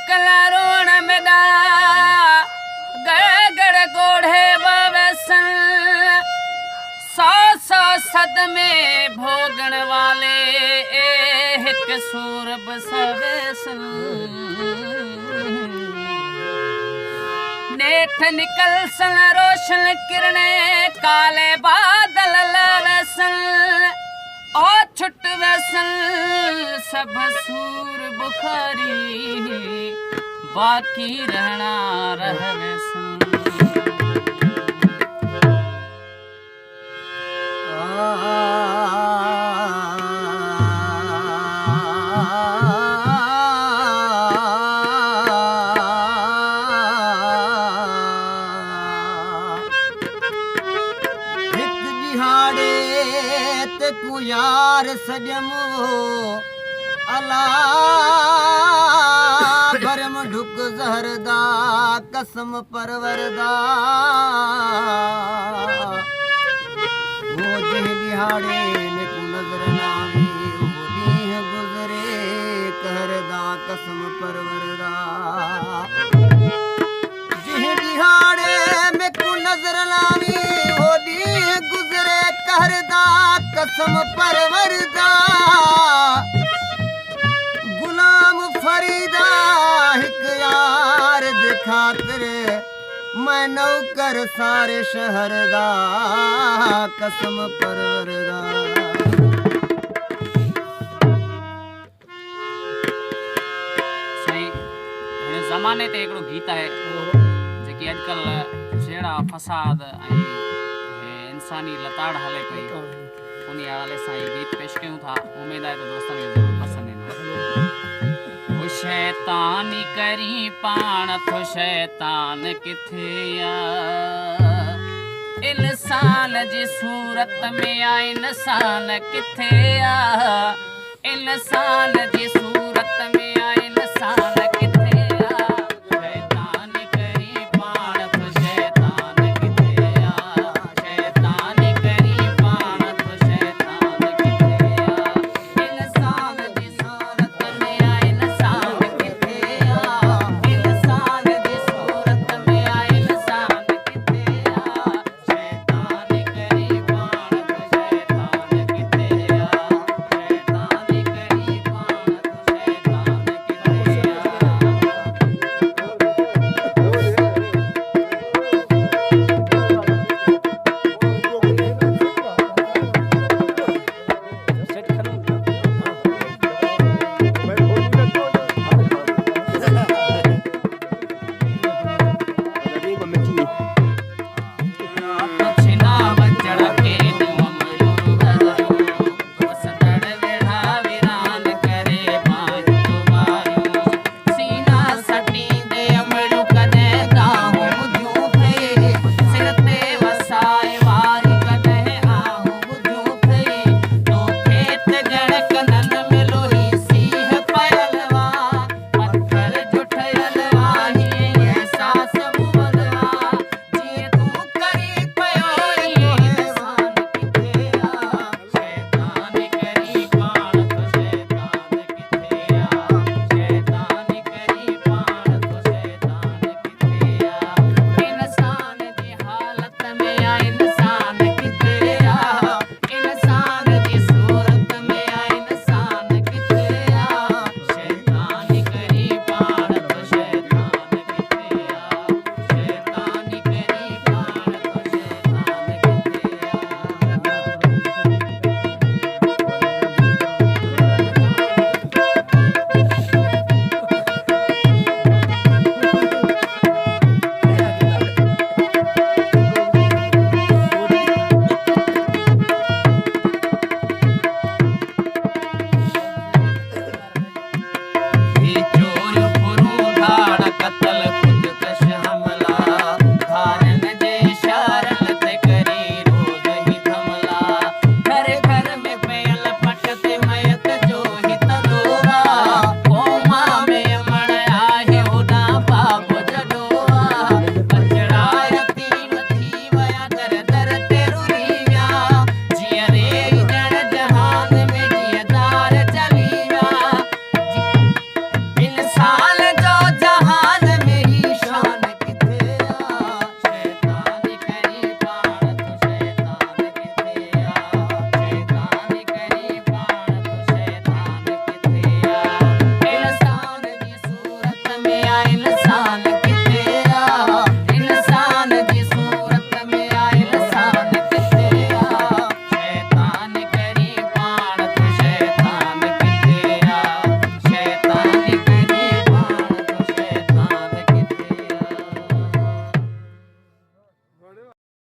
कला रोण मेदा गए गड़ गोढ़े बवसन सौ सौ सदमे भोगण वाले एक सूरब सवेसन नेठ निकल सन रोशन किरणे काले बादल लवसन ओ छुट वसन सब सूर बुखारी बाकी रहना रहवेसन यार सजमो अला भरम ढुक जहरदा कसम परवरदा वो जिह दिहाड़े में को नजर नावी वो दीह गुजरे कहरदा कसम परवरदा जिह दिहाड़े में को नजर नावी वो दीह गुजरे कहरदा कसम परवरदा गुलाम फरीदा हिक यार दे खातिर मैं नौकर सारे शहर दा कसम परवरदा सही हिन ज़माने ते हिकिड़ो गीत आहे जेकी अॼुकल्ह छेड़ा फसाद ऐं इंसानी लताड़ हले पई उन हवाले सां ही गीत पेश कयूं था। उम्मीद आहे त दोस्तनि खे ज़रूरु पसंदि ईंदो। शैतानी करी पाण थो शैतान किथे आ इंसान जी सूरत में आ इंसान किथे आ इंसान जी सूरत में आ इंसान